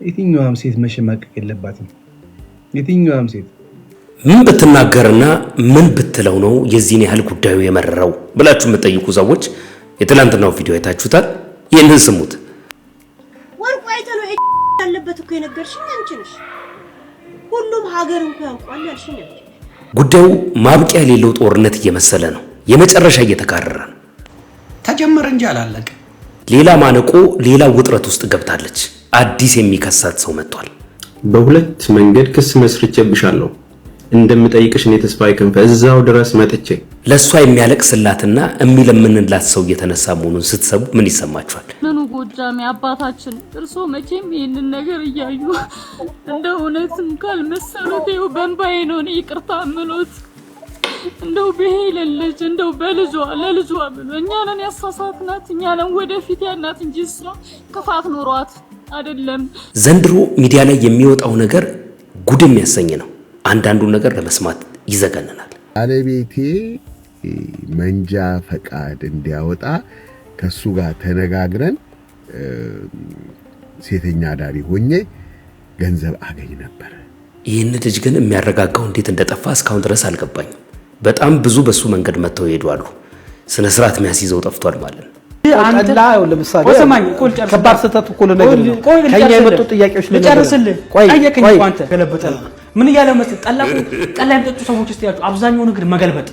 የትኛውም ሴት መሸማቀቅ የለባትም። የትኛውም ሴት ምን ብትናገርና ምን ብትለው ነው የዚህን ያህል ጉዳዩ የመረረው ብላችሁ የምትጠይቁ ሰዎች የትላንትናው ቪዲዮ አይታችሁታል። ይሄንን ስሙት። ወርቁ አይተነው ያለበት እኮ የነገርሽኝ አንቺ ነሽ። ሁሉም ሀገር እንኳን ያውቃል ያልሽኝ ነበር። ጉዳዩ ማብቂያ የሌለው ጦርነት እየመሰለ ነው። የመጨረሻ እየተካረረ ነው። ተጀመረ እንጂ አላለቀ። ሌላ ማነቆ፣ ሌላ ውጥረት ውስጥ ገብታለች። አዲስ የሚከሳት ሰው መጥቷል። በሁለት መንገድ ክስ መስርቼብሻለሁ። እንደምጠይቅሽ እኔ ተስፋዬ ክንፈ እዛው ድረስ መጥቼ ለሷ የሚያለቅስላትና የሚለምንላት ሰው እየተነሳ መሆኑን ስትሰሙ ምን ይሰማችኋል? ምኑ ጎጃሜ አባታችን እርሶ መቼም ይሄንን ነገር እያዩ እንደ እውነትም ካልመሰሉት ይኸው በእንባዬ ነው ይቅርታ ምሎት እንደው በሄለን ልጅ እንደው በልጇ ለልጇ ብሎ እኛንን ያሳሳትናት እኛንን ወደፊት ያናት እንጂ እሷ ክፋት ኖሯት አይደለም። ዘንድሮ ሚዲያ ላይ የሚወጣው ነገር ጉድ የሚያሰኝ ነው። አንዳንዱ ነገር ለመስማት ይዘገነናል። ባለቤቴ መንጃ ፈቃድ እንዲያወጣ ከሱ ጋር ተነጋግረን ሴተኛ ዳሪ ሆኜ ገንዘብ አገኝ ነበር። ይህን ልጅ ግን የሚያረጋጋው እንዴት እንደጠፋ እስካሁን ድረስ አልገባኝም። በጣም ብዙ በሱ መንገድ መተው ይሄዳሉ። ስነ ስርዓት የሚያስይዘው ጠፍቷል ማለት ነው። አንተላ ለምሳሌ ወሰማኝ ከባድ ሰተት እኮ ለነገር ነው። ከኛ የመጡ ጥያቄዎች ለጨርስልህ ጠየቀኝ እኮ አንተ ገለበጠ ምን ያለው መስል ጠላ የሚጠጡ ሰዎች እስቲ ያሉ አብዛኛው ነገር መገልበጥ።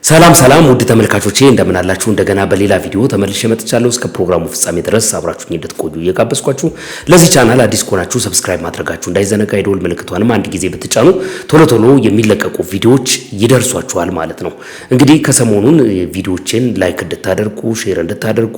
ሰላም ውድ ተመልካቾቼ እንደምን አላችሁ? እንደገና በሌላ ቪዲዮ ተመልሼ መጥቻለሁ። እስከ ፕሮግራሙ ፍጻሜ ድረስ አብራችሁኝ እንድትቆዩ እየጋበዝኳችሁ፣ ለዚህ ቻናል አዲስ ከሆናችሁ ሰብስክራይብ ማድረጋችሁ እንዳይዘነጋ፣ የደወል ምልክቷንም አንድ ጊዜ ብትጫኑ ቶሎ የሚለቀቁ ቪዲዮዎች ይደርሷችኋል ማለት ነው። እንግዲህ ከሰሞኑን ቪዲዮዎችን ላይክ እንድታደርጉ፣ ሼር እንድታደርጉ፣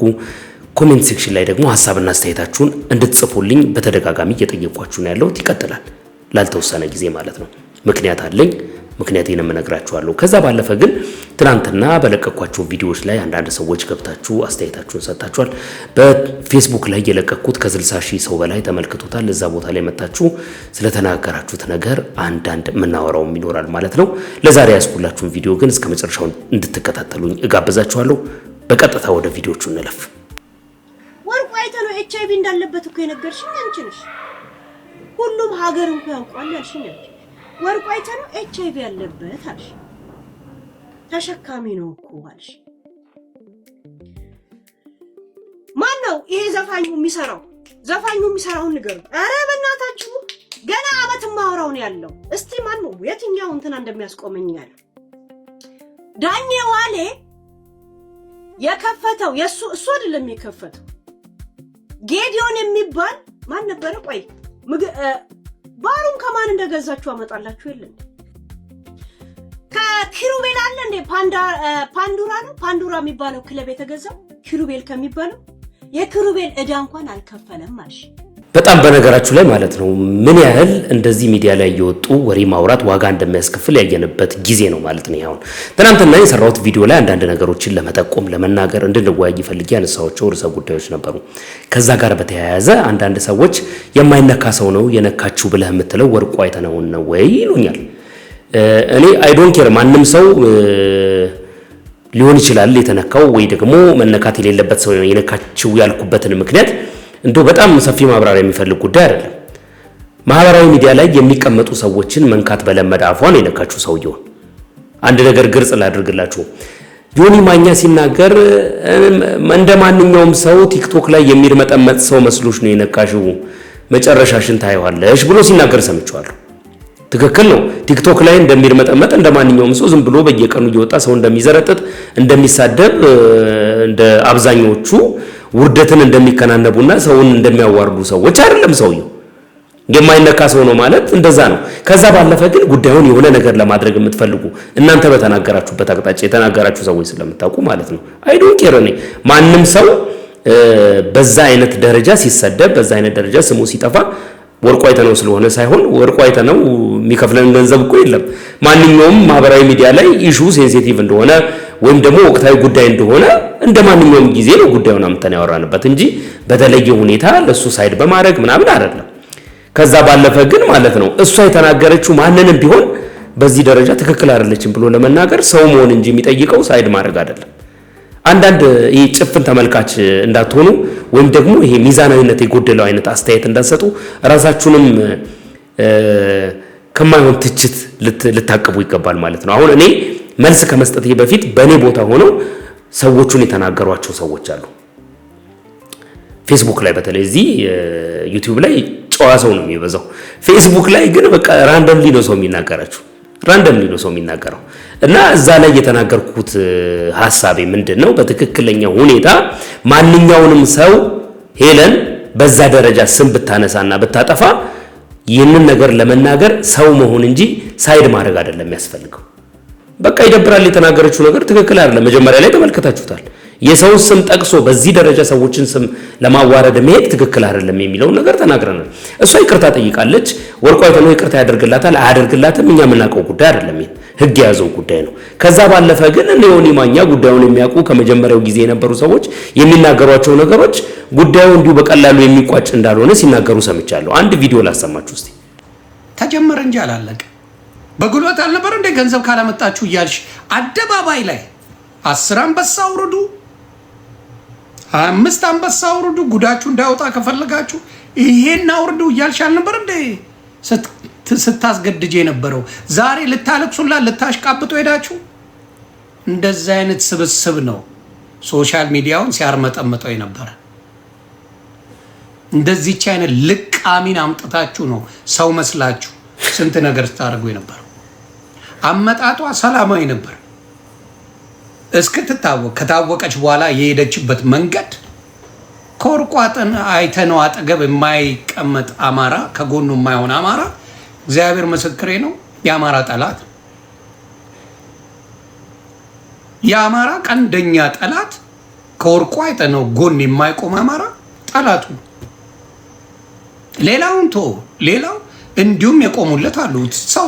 ኮሜንት ሴክሽን ላይ ደግሞ ሐሳብና አስተያየታችሁን እንድትጽፉልኝ በተደጋጋሚ እየጠየቅኳችሁ ነው ያለሁት። ይቀጥላል ላልተወሰነ ጊዜ ማለት ነው። ምክንያት አለኝ። ምክንያቴንም እነግራችኋለሁ። ከዛ ባለፈ ግን ትናንትና በለቀቅኳቸው ቪዲዮዎች ላይ አንዳንድ ሰዎች ገብታችሁ አስተያየታችሁን ሰጣችኋል። በፌስቡክ ላይ የለቀቅኩት ከ60,000 ሰው በላይ ተመልክቶታል። እዛ ቦታ ላይ መጣችሁ ስለተናገራችሁት ነገር አንዳንድ የምናወራው ይኖራል ማለት ነው። ለዛሬ ያስኩላችሁን ቪዲዮ ግን እስከ መጨረሻው እንድትከታተሉኝ እጋብዛችኋለሁ። በቀጥታ ወደ ቪዲዮቹ እንለፍ። ወርቁ አይተነው HIV እንዳለበት እኮ የነገርሽኝ አንቺ ነሽ። ሁሉም ሀገር እንኳን ያውቃል ያልሽኝ ነበር። ወርቁ አይተነው HIV ያለበት አልሽ። ተሸካሚ ነው እኮ አልሽ። ማን ነው ይሄ ዘፋኙ የሚሰራው? ዘፋኙ የሚሰራውን ንገሩ። አረ በእናታችሁ ገና አመት ማወራው ነው ያለው። እስቲ ማን ነው የትኛው እንትና እንደሚያስቆመኝ ያለው? ዳኜ ዋሌ የከፈተው እሱ አይደለም የከፈተው። ጌዲዮን የሚባል ማን ነበር? ቆይ ባሩን ከማን እንደገዛችሁ አመጣላችሁ የለም። ከኪሩቤል አለ እንደ ፓንዱራ የሚባለው ክለብ የተገዛው ኪሩቤል ከሚባለው የኪሩቤል ዕዳ እንኳን አልከፈለም አልሽ። በጣም በነገራችሁ ላይ ማለት ነው ምን ያህል እንደዚህ ሚዲያ ላይ እየወጡ ወሬ ማውራት ዋጋ እንደሚያስከፍል ያየንበት ጊዜ ነው ማለት ነው። ያው ትናንትና የሰራሁት ቪዲዮ ላይ አንዳንድ ነገሮችን ለመጠቆም ለመናገር እንድንወያይ ፈልጌ ያነሳኋቸው ርዕሰ ጉዳዮች ነበሩ። ከዛ ጋር በተያያዘ አንዳንድ ሰዎች የማይነካ ሰው ነው የነካችሁ ብለህ የምትለው ወርቁ አይተነው ነው ወይ ይሉኛል። እኔ አይ ዶንት ኬር ማንም ሰው ሊሆን ይችላል የተነካው ወይ ደግሞ መነካት የሌለበት ሰው የነካችሁ ያልኩበትን ምክንያት እንደው በጣም ሰፊ ማብራሪያ የሚፈልግ ጉዳይ አይደለም። ማህበራዊ ሚዲያ ላይ የሚቀመጡ ሰዎችን መንካት በለመደ አፏን የነካችሁ ሰውየው አንድ ነገር ግልጽ ላድርግላችሁ። ዮኒ ማኛ ሲናገር እንደማንኛውም ሰው ቲክቶክ ላይ የሚርመጠመጥ ሰው መስሎሽ ነው የነካሽው መጨረሻሽን ታይዋለሽ ብሎ ሲናገር ሰምቻለሁ። ትክክል ነው። ቲክቶክ ላይ እንደሚርመጠመጥ እንደማንኛውም ሰው ዝም ብሎ በየቀኑ እየወጣ ሰው እንደሚዘረጥጥ እንደሚሳደብ እንደ አብዛኞቹ ውርደትን እንደሚከናነቡና ሰውን እንደሚያዋርዱ ሰዎች አይደለም። ሰውየው የማይነካ ሰው ነው ማለት እንደዛ ነው። ከዛ ባለፈ ግን ጉዳዩን የሆነ ነገር ለማድረግ የምትፈልጉ እናንተ በተናገራችሁበት አቅጣጫ የተናገራችሁ ሰዎች ስለምታውቁ ማለት ነው አይ ዶንት ኬር እኔ ማንም ሰው በዛ አይነት ደረጃ ሲሰደብ በዛ አይነት ደረጃ ስሙ ሲጠፋ ወርቁ አይተነው ስለሆነ ሳይሆን ወርቁ አይተነው የሚከፍለን ገንዘብ እኮ የለም። ማንኛውም ማህበራዊ ሚዲያ ላይ ኢሹ ሴንሲቲቭ እንደሆነ ወይም ደግሞ ወቅታዊ ጉዳይ እንደሆነ እንደማንኛውም ጊዜ ነው ጉዳዩን አምጥተን ያወራንበት እንጂ በተለየ ሁኔታ ለሱ ሳይድ በማድረግ ምናምን አይደለም። ከዛ ባለፈ ግን ማለት ነው እሷ የተናገረችው ማንንም ቢሆን በዚህ ደረጃ ትክክል አይደለችም ብሎ ለመናገር ሰው መሆን እንጂ የሚጠይቀው ሳይድ ማድረግ አይደለም። አንዳንድ ይሄ ጭፍን ተመልካች እንዳትሆኑ ወይም ደግሞ ይሄ ሚዛናዊነት የጎደለው አይነት አስተያየት እንዳትሰጡ ራሳችሁንም ከማይሆን ትችት ልታቀቡ ይገባል ማለት ነው። አሁን እኔ መልስ ከመስጠቴ በፊት በእኔ ቦታ ሆነው ሰዎቹን የተናገሯቸው ሰዎች አሉ። ፌስቡክ ላይ በተለይ እዚህ ዩቲዩብ ላይ ጨዋ ሰው ነው የሚበዛው። ፌስቡክ ላይ ግን በቃ ራንደምሊ ነው ሰው የሚናገረው እና እዛ ላይ የተናገርኩት ሐሳቤ ምንድነው? በትክክለኛ ሁኔታ ማንኛውንም ሰው ሄለን በዛ ደረጃ ስም ብታነሳና ብታጠፋ ይህንን ነገር ለመናገር ሰው መሆን እንጂ ሳይድ ማድረግ አይደለም የሚያስፈልገው። በቃ ይደብራል። የተናገረችው ነገር ትክክል አይደለም። መጀመሪያ ላይ ተመልክታችሁታል። የሰው ስም ጠቅሶ በዚህ ደረጃ ሰዎችን ስም ለማዋረድ መሄድ ትክክል አይደለም የሚለው ነገር ተናግረናል። እሷ ይቅርታ ጠይቃለች። ወርቁ አይተነው ይቅርታ ያደርግላታል አያደርግላትም እኛ የምናውቀው ጉዳይ አይደለም። ይሄ ህግ የያዘው ጉዳይ ነው። ከዛ ባለፈ ግን ዮኒ ማኛ ጉዳዩን የሚያውቁ ከመጀመሪያው ጊዜ የነበሩ ሰዎች የሚናገሯቸው ነገሮች ጉዳዩ እንዲሁ በቀላሉ የሚቋጭ እንዳልሆነ ሲናገሩ ሰምቻለሁ። አንድ ቪዲዮ ላሰማችሁ እስቲ። ተጀመረ እንጂ አላለቀ። በጉልበት አልነበር እንደ ገንዘብ ካላመጣችሁ እያልሽ አደባባይ ላይ 10 አንበሳ አውርዱ 25 አንበሳ አውርዱ ጉዳችሁ እንዳይወጣ ከፈለጋችሁ ይሄን አውርዱ እያልሽ አልነበር እንደ ስታስገድጅ የነበረው? ዛሬ ልታለቅሱላ ልታሽቃብጡ ሄዳችሁ። እንደዛ አይነት ስብስብ ነው ሶሻል ሚዲያውን ሲያርመጠምጠው የነበረ። እንደዚህች አይነት ልቃሚን አምጥታችሁ ነው ሰው መስላችሁ ስንት ነገር ስታደርጉ የነበረው። አመጣጧ ሰላማዊ ነበር እስክትታወቅ። ከታወቀች በኋላ የሄደችበት መንገድ ከወርቁ አይተነው አጠገብ የማይቀመጥ አማራ፣ ከጎኑ የማይሆን አማራ፣ እግዚአብሔር ምስክሬ ነው፣ የአማራ ጠላት፣ የአማራ ቀንደኛ ጠላት፣ ከወርቁ አይተነው ጎን የማይቆም አማራ ጠላቱ። ሌላውን ሌላው እንዲሁም የቆሙለት አሉ።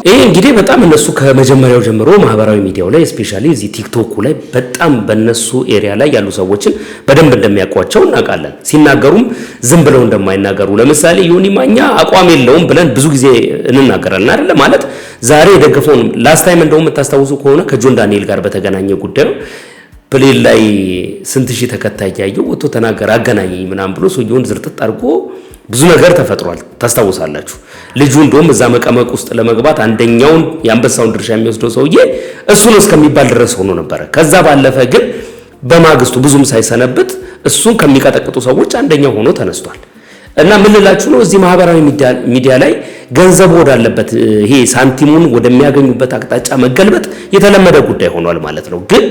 ይሄ እንግዲህ በጣም እነሱ ከመጀመሪያው ጀምሮ ማህበራዊ ሚዲያው ላይ ስፔሻሊ እዚህ ቲክቶክ ላይ በጣም በእነሱ ኤሪያ ላይ ያሉ ሰዎችን በደንብ እንደሚያውቋቸው እናውቃለን። ሲናገሩም ዝም ብለው እንደማይናገሩ። ለምሳሌ ዮኒ ማኛ አቋም የለውም ብለን ብዙ ጊዜ እንናገራለን አይደለ? ማለት ዛሬ የደገፈውን ላስት ታይም እንደውም የምታስታውሱ ከሆነ ከጆን ዳንኤል ጋር በተገናኘ ጉዳዩ ፕሌን ላይ ስንት ሺህ ተከታይ ያየው ወጥቶ ተናገረ አገናኘኝ ምናምን ብሎ ሰውየውን ዝርጥጥ አድርጎ ብዙ ነገር ተፈጥሯል። ታስታውሳላችሁ። ልጁ እንደውም እዛ መቀመቅ ውስጥ ለመግባት አንደኛውን የአንበሳውን ድርሻ የሚወስደው ሰውዬ እሱ ነው እስከሚባል ድረስ ሆኖ ነበረ። ከዛ ባለፈ ግን በማግስቱ ብዙም ሳይሰነብት እሱን ከሚቀጠቅጡ ሰዎች አንደኛው ሆኖ ተነስቷል። እና ምን ልላችሁ ነው፣ እዚህ ማህበራዊ ሚዲያ ላይ ገንዘብ ወዳለበት ይሄ ሳንቲሙን ወደሚያገኙበት አቅጣጫ መገልበጥ የተለመደ ጉዳይ ሆኗል ማለት ነው። ግን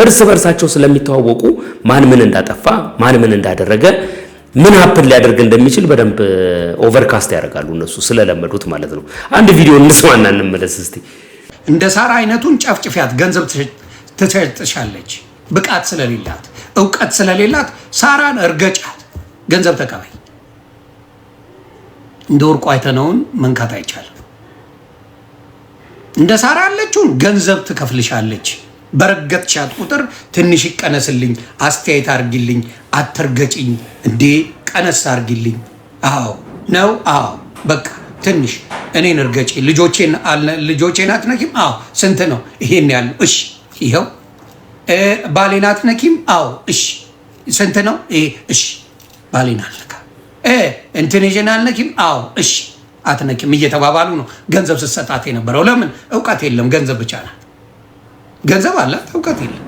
እርስ በርሳቸው ስለሚተዋወቁ ማን ምን እንዳጠፋ ማን ምን እንዳደረገ ምን ሀፕን ሊያደርግ እንደሚችል በደንብ ኦቨርካስት ያደርጋሉ እነሱ ስለለመዱት ማለት ነው። አንድ ቪዲዮ እንስማና እንመለስ እስቲ። እንደ ሳራ አይነቱን ጨፍጭፊያት፣ ገንዘብ ትሸጥሻለች። ብቃት ስለሌላት እውቀት ስለሌላት ሳራን እርገጫት፣ ገንዘብ ተቀበይ። እንደ ወርቁ አይተነውን መንካት አይቻልም። እንደ ሳራ ያለችውን ገንዘብ ትከፍልሻለች። በረገጥሻት ቁጥር ትንሽ ይቀነስልኝ፣ አስተያየት አርጊልኝ፣ አትርገጭኝ እንዴ ቀነስ አርጊልኝ። አዎ ነው፣ አዎ በቃ ትንሽ እኔን እርገጪ። ልጆቼን አትነኪም? አዎ ስንት ነው? ይሄን ያለው። እሺ ይኸው። ባሌን አትነኪም? አዎ እሺ ስንት ነው? ይሄ እሺ ባሌን አልነካ። እንትኔን አልነኪም? አዎ እሺ አትነኪም እየተባባሉ ነው ገንዘብ ስትሰጣት የነበረው። ለምን? እውቀት የለም፣ ገንዘብ ብቻ ናት። ገንዘብ አላት፣ እውቀት የለም።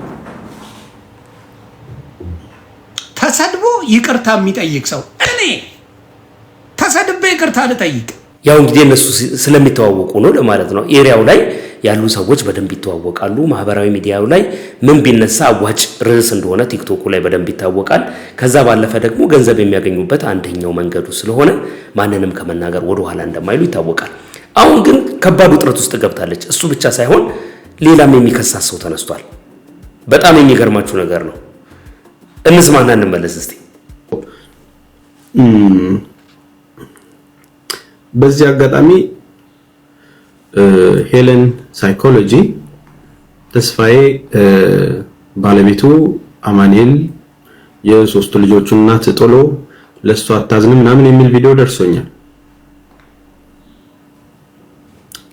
ተሰድቦ ይቅርታ የሚጠይቅ ሰው እኔ ተሰድቤ ይቅርታ ልጠይቅ? ያው እንግዲህ እነሱ ስለሚተዋወቁ ነው ለማለት ነው። ኤሪያው ላይ ያሉ ሰዎች በደንብ ይተዋወቃሉ። ማህበራዊ ሚዲያው ላይ ምን ቢነሳ አዋጭ ርዕስ እንደሆነ ቲክቶኩ ላይ በደንብ ይታወቃል። ከዛ ባለፈ ደግሞ ገንዘብ የሚያገኙበት አንደኛው መንገዱ ስለሆነ ማንንም ከመናገር ወደ ኋላ እንደማይሉ ይታወቃል። አሁን ግን ከባድ ውጥረት ውስጥ ገብታለች። እሱ ብቻ ሳይሆን ሌላም የሚከሳት ሰው ተነስቷል። በጣም የሚገርማችሁ ነገር ነው። እንስማና እንመለስ እስቲ። በዚህ አጋጣሚ ሄለን ሳይኮሎጂ ተስፋዬ ባለቤቱ አማኑኤል የሶስቱ ልጆቹ እናት ጥሎ ለሷ አታዝንም ምናምን የሚል ቪዲዮ ደርሶኛል።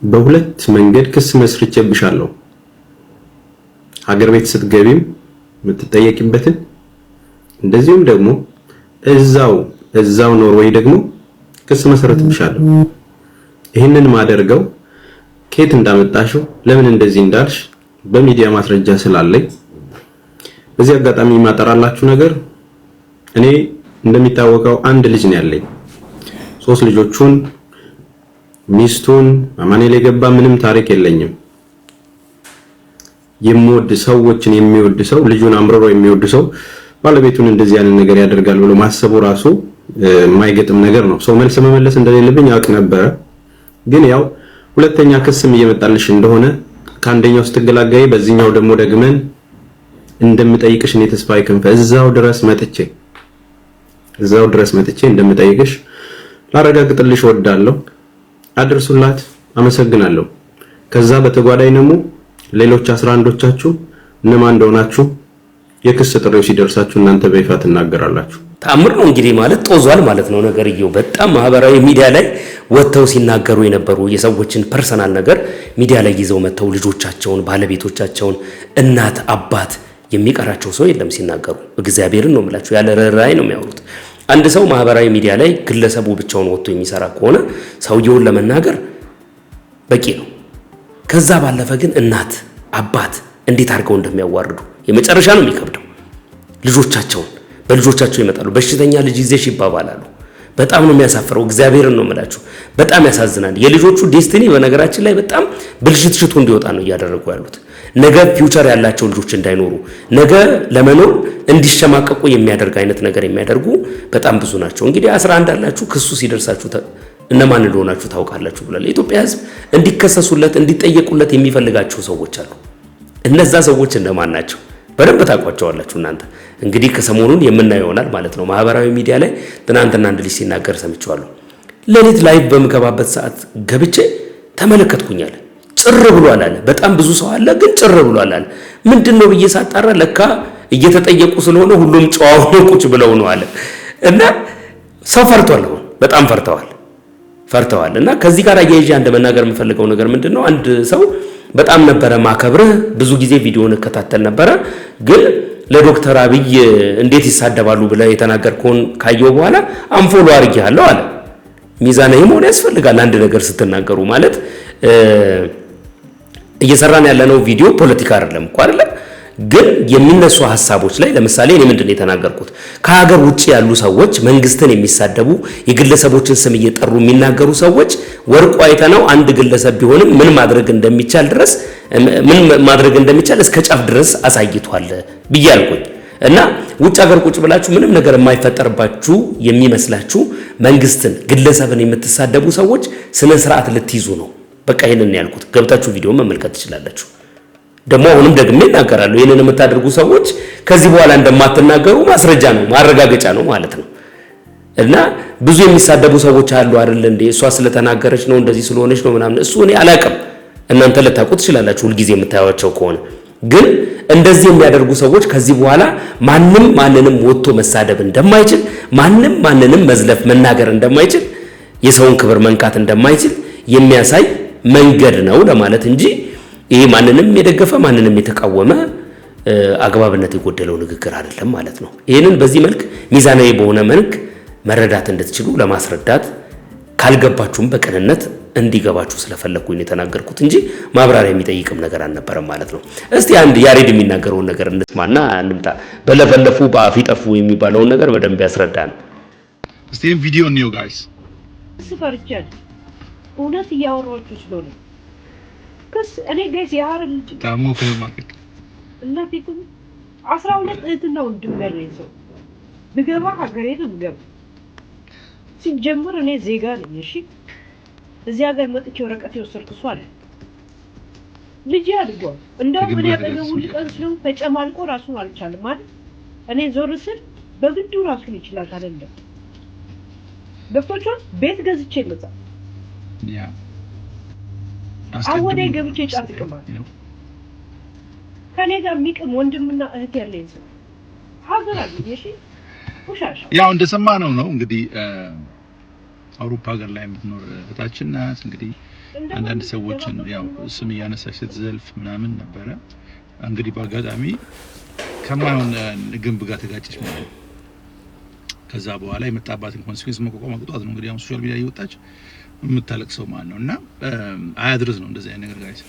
በሁለት መንገድ ክስ መስርቼብሻለሁ። ሀገር ቤት ስትገቢም የምትጠየቂበትን እንደዚሁም ደግሞ እዛው ኖርዌይ ደግሞ ክስ መሰረትብሻለሁ። ይህንን ማደርገው ከየት እንዳመጣሽው ለምን እንደዚህ እንዳልሽ በሚዲያ ማስረጃ ስላለኝ በዚህ አጋጣሚ ማጠራላችሁ ነገር እኔ እንደሚታወቀው አንድ ልጅ ነው ያለኝ። 3 ልጆቹን ሚስቱን አማኑኤል የገባ ምንም ታሪክ የለኝም። የሚወድ ሰዎችን የሚወድ ሰው ልጁን አምርሮ የሚወድ ሰው ባለቤቱን እንደዚህ ያለ ነገር ያደርጋል ብሎ ማሰቡ ራሱ የማይገጥም ነገር ነው። ሰው መልስ መመለስ እንደሌለብኝ አውቅ ነበር። ግን ያው ሁለተኛ ክስም እየመጣልሽ እንደሆነ ከአንደኛው ስትገላጋይ በዚህኛው ደግሞ ደግመን እንደምጠይቅሽ እኔ ተስፋዬ ክንፈ እዛው ድረስ መጥቼ እንደምጠይቅሽ ላረጋግጥልሽ ወዳለሁ። አድርሱላት። አመሰግናለሁ። ከዛ በተጓዳኝ ደግሞ ሌሎች 11ዎቻችሁ እነማን እንደሆናችሁ የክስ ጥሪው ሲደርሳችሁ እናንተ በይፋ ትናገራላችሁ። ተአምር ነው እንግዲህ ማለት ጦዟል ማለት ነው ነገርየው። በጣም ማህበራዊ ሚዲያ ላይ ወጥተው ሲናገሩ የነበሩ የሰዎችን ፐርሰናል ነገር ሚዲያ ላይ ይዘው መጥተው ልጆቻቸውን፣ ባለቤቶቻቸውን፣ እናት አባት የሚቀራቸው ሰው የለም ሲናገሩ። እግዚአብሔርን ነው የምላችሁ፣ ያለ ርህራሄ ነው የሚያወሩት። አንድ ሰው ማህበራዊ ሚዲያ ላይ ግለሰቡ ብቻውን ወጥቶ የሚሰራ ከሆነ ሰውየውን ለመናገር በቂ ነው። ከዛ ባለፈ ግን እናት አባት እንዴት አድርገው እንደሚያዋርዱ የመጨረሻ ነው የሚከብደው። ልጆቻቸውን በልጆቻቸው ይመጣሉ። በሽተኛ ልጅ ይዘሽ ይባባላሉ። በጣም ነው የሚያሳፍረው። እግዚአብሔርን ነው የምላችሁ፣ በጣም ያሳዝናል። የልጆቹ ዴስቲኒ በነገራችን ላይ በጣም ብልሽትሽቱ እንዲወጣ ነው እያደረጉ ያሉት። ነገ ፊውቸር ያላቸው ልጆች እንዳይኖሩ፣ ነገ ለመኖር እንዲሸማቀቁ የሚያደርግ አይነት ነገር የሚያደርጉ በጣም ብዙ ናቸው። እንግዲህ 11 አላችሁ፣ ክሱ ሲደርሳችሁ እነማን እንደሆናችሁ ታውቃላችሁ ብሏል። የኢትዮጵያ ሕዝብ እንዲከሰሱለት እንዲጠየቁለት የሚፈልጋቸው ሰዎች አሉ። እነዛ ሰዎች እነማን ናቸው? በደንብ ታውቋቸዋላችሁ እናንተ። እንግዲህ ከሰሞኑን የምናየው ይሆናል ማለት ነው። ማህበራዊ ሚዲያ ላይ ትናንትና አንድ ልጅ ሲናገር ሰምቼዋለሁ። ሌሊት ላይቭ በምገባበት ሰዓት ገብቼ ተመለከትኩኛል። ጭር ብሏል አለ። በጣም ብዙ ሰው አለ፣ ግን ጭር ብሏል አለ። ምንድነው ብዬ ሳጣራ ለካ እየተጠየቁ ስለሆነ ሁሉም ጨዋው ቁጭ ብለው ነው አለ። እና ሰው ፈርቷል፣ በጣም ፈርተዋል። እና ከዚህ ጋር አያይዤ አንድ መናገር የምፈልገው ነገር ምንድነው፣ አንድ ሰው በጣም ነበረ ማከብርህ፣ ብዙ ጊዜ ቪዲዮን እከታተል ነበረ፣ ግን ለዶክተር አብይ እንዴት ይሳደባሉ ብለህ የተናገርከውን ካየው በኋላ አንፎሎ አድርጌሃለሁ አለ። ሚዛናዊ መሆን ያስፈልጋል አንድ ነገር ስትናገሩ። ማለት እየሰራን ያለነው ቪዲዮ ፖለቲካ አይደለም እኮ አይደለም፣ ግን የሚነሱ ሐሳቦች ላይ ለምሳሌ እኔ ምንድነው የተናገርኩት? ከሀገር ውጪ ያሉ ሰዎች መንግስትን የሚሳደቡ የግለሰቦችን ስም እየጠሩ የሚናገሩ ሰዎች ወርቁ አይተነው አንድ ግለሰብ ቢሆንም ምን ማድረግ እንደሚቻል እስከ ጫፍ ድረስ አሳይቷል ብያልኩኝ። እና ውጭ ሀገር ቁጭ ብላችሁ ምንም ነገር የማይፈጠርባችሁ የሚመስላችሁ መንግስትን፣ ግለሰብን የምትሳደቡ ሰዎች ስነ ስርዓት ልትይዙ ነው። በቃ ይሄንን ያልኩት። ገብታችሁ ቪዲዮ መመልከት ትችላላችሁ። ደግሞ አሁንም ደግሜ እናገራለሁ፣ ይሄንን የምታደርጉ ሰዎች ከዚህ በኋላ እንደማትናገሩ ማስረጃ ነው፣ ማረጋገጫ ነው ማለት ነው። እና ብዙ የሚሳደቡ ሰዎች አሉ አይደል እንዴ? እሷ ስለተናገረች ነው እንደዚህ ስለሆነች ነው ምናምን። እሱ እኔ አላውቅም፣ እናንተ ልታውቁ ትችላላችሁ ሁልጊዜ የምታዩዋቸው ከሆነ። ግን እንደዚህ የሚያደርጉ ሰዎች ከዚህ በኋላ ማንም ማንንም ወጥቶ መሳደብ እንደማይችል፣ ማንም ማንንም መዝለፍ መናገር እንደማይችል፣ የሰውን ክብር መንካት እንደማይችል የሚያሳይ መንገድ ነው ለማለት እንጂ ይሄ ማንንም የደገፈ ማንንም የተቃወመ አግባብነት የጎደለው ንግግር አይደለም ማለት ነው። ይሄንን በዚህ መልክ ሚዛናዊ በሆነ መልክ መረዳት እንድትችሉ ለማስረዳት ካልገባችሁም በቅንነት እንዲገባችሁ ስለፈለኩኝ የተናገርኩት እንጂ ማብራሪያ የሚጠይቅም ነገር አልነበረም ማለት ነው። እስቲ አንድ ያሬድ የሚናገረውን ነገር እንስማና እንምጣ። በለፈለፉ በአፍ ይጠፉ የሚባለውን ነገር በደንብ ያስረዳን። እስቲ ቪዲዮ ነው ጋይስ። ስፈርቻል እውነት እያወራችሁ ስለሆነ ከስ እኔ ጋይስ ያረን ታሙ ከማከክ እናቲኩም 12 እህትና ወንድም ያለኝ ሰው ብገባ ሀገሬ ነው ብገባ ሲጀምር እኔ ዜጋ ነኝ። እሺ እዚህ ሀገር መጥቼ ወረቀት የወሰድኩ ሰው አለ። ልጅ አድርጓል። እንደውም እኔ አጠገቡ ሊቀን ስለሆነ ተጨማልቆ ራሱን አልቻለም ማለት እኔ ዞር ስል በግዱ ራሱን ይችላል አይደለም። ዶክተር ቤት ገዝቼ መጣ ያ አወዴ ገብቼ ጫጥቅማል ከኔ ጋር የሚቅም ወንድምና እህት ያለኝ ሰው ሀገር አለኝ። እሺ ውሻሻ ያው እንደሰማነው ነው እንግዲህ አውሮፓ ሀገር ላይ የምትኖር እህታችን ናት። እንግዲህ አንዳንድ ሰዎችን ያው ስም እያነሳች ስትዘልፍ ምናምን ነበረ። እንግዲህ በአጋጣሚ ከማይሆን ግንብ ጋር ተጋጨች ማለት ነው። ከዛ በኋላ የመጣባትን ኮንሲኩዌንስ መቋቋም አቅቷት ነው እንግዲህ አሁን ሶሻል ሚዲያ እየወጣች የምታለቅሰው ማለት ነው። እና አያድርስ ነው እንደዚህ አይነት ነገር ጋይስ።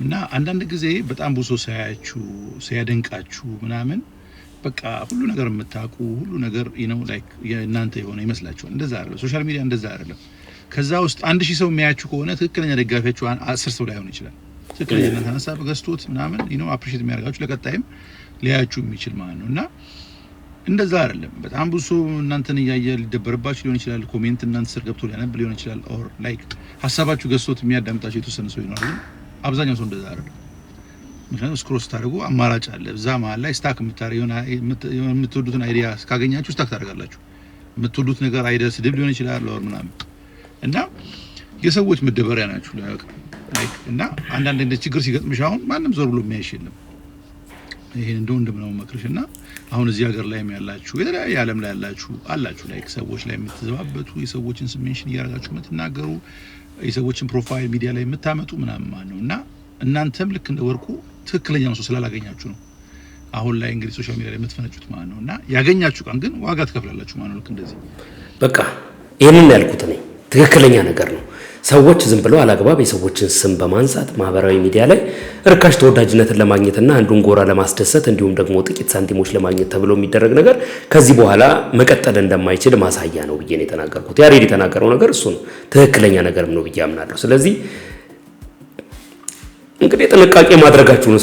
እና አንዳንድ ጊዜ በጣም ብዙ ሰው ሲያደንቃችሁ ምናምን በቃ ሁሉ ነገር የምታውቁ ሁሉ ነገር ላይክ የእናንተ የሆነ ይመስላችኋል። እንደዛ አይደለም። ሶሻል ሚዲያ እንደዛ አይደለም። ከዛ ውስጥ 1000 ሰው የሚያያችሁ ከሆነ ትክክለኛ ደጋፊያችሁ 10 ሰው ላይሆን ይችላል። ትክክለኛ እናንተ ሀሳብ ገዝቶት ምናምን አፕሪሺየት የሚያደርጋችሁ ለቀጣይም ሊያያችሁ የሚችል ማለት ነው። እና እንደዛ አይደለም። በጣም ብዙ ሰው እናንተን እያየ ሊደበርባችሁ ሊሆን ይችላል። ኮሜንት እናንተ ስር ገብቶ ሊያነብ ሊሆን ይችላል። ኦር ላይክ ሀሳባችሁ ገዝቶት የሚያዳምጣችሁ የተወሰነ ሰው ይኖራል። አብዛኛው ሰው እንደዛ አይደለም። ምክንያቱም ስክሮል ስታደርጉ አማራጭ አለ። እዛ መሀል ላይ ስታክ የምትወዱትን አይዲያ ካገኛችሁ ስታክ ታደርጋላችሁ። የምትወዱት ነገር አይዲያ ስድብ ሊሆን ይችላል ኦር ምናምን እና የሰዎች መደበሪያ ናችሁ ላይክ እና አንዳንድ እንደ ችግር ሲገጥምሽ አሁን ማንም ዞር ብሎ የሚያይሽ የለም። ይሄን እንደምነው መክርሽና አሁን እዚህ ሀገር ላይ ያላችሁ የተለያየ ዓለም ላይ አላችሁ ላይክ ሰዎች ላይ የምትዘባበቱ የሰዎችን ስሜንሽን እያደረጋችሁ የምትናገሩ የሰዎችን ፕሮፋይል ሚዲያ ላይ የምታመጡ ምናምን ማለት ነው። እና እናንተም ልክ እንደ ወርቁ ትክክለኛውን ሰው ስላላገኛችሁ ነው አሁን ላይ እንግዲህ ሶሻል ሚዲያ ላይ የምትፈነጩት ማለት ነው። እና ያገኛችሁ ቀን ግን ዋጋ ትከፍላላችሁ ማለት ነው። ልክ እንደዚህ በቃ ይሄንን ያልኩት እኔ ትክክለኛ ነገር ነው። ሰዎች ዝም ብለው አላግባብ የሰዎችን ስም በማንሳት ማህበራዊ ሚዲያ ላይ ርካሽ ተወዳጅነትን ለማግኘትና አንዱን ጎራ ለማስደሰት እንዲሁም ደግሞ ጥቂት ሳንቲሞች ለማግኘት ተብሎ የሚደረግ ነገር ከዚህ በኋላ መቀጠል እንደማይችል ማሳያ ነው ብዬ ነው የተናገርኩት። ያሬድ የተናገረው ነገር እሱ ነው፣ ትክክለኛ ነገርም ነው ብዬ አምናለሁ። ስለዚህ እንግዲህ ጥንቃቄ ማድረጋችሁን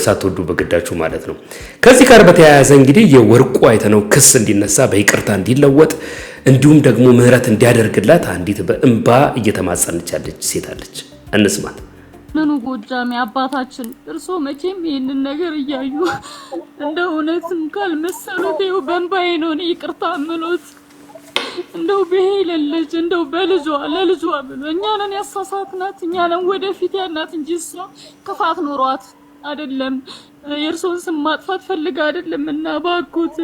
ሳትወዱ በግዳችሁ ማለት ነው። ከዚህ ጋር በተያያዘ እንግዲህ የወርቁ አይተነው ክስ እንዲነሳ በይቅርታ እንዲለወጥ እንዲሁም ደግሞ ምህረት እንዲያደርግላት አንዲት በእንባ እየተማጸነች ያለች ሴት አለች። እንስማት። ምኑ ጎጃሜ አባታችን እርሶ መቼም ይሄንን ነገር እያዩ እንደ እውነትም ካልመሰሉት ይኸው በእንባዬ ነው ይቅርታ ምሎት እንደው በሄለልጅ እንደው በልጇ ለልጇ ብሎ እኛንን ያሳሳትናት እኛንን ወደፊት ያናት እንጂ እሷ ክፋት ኖሯት አይደለም የእርሶን ስም ማጥፋት ፈልጋ አይደለም። እና ባኮት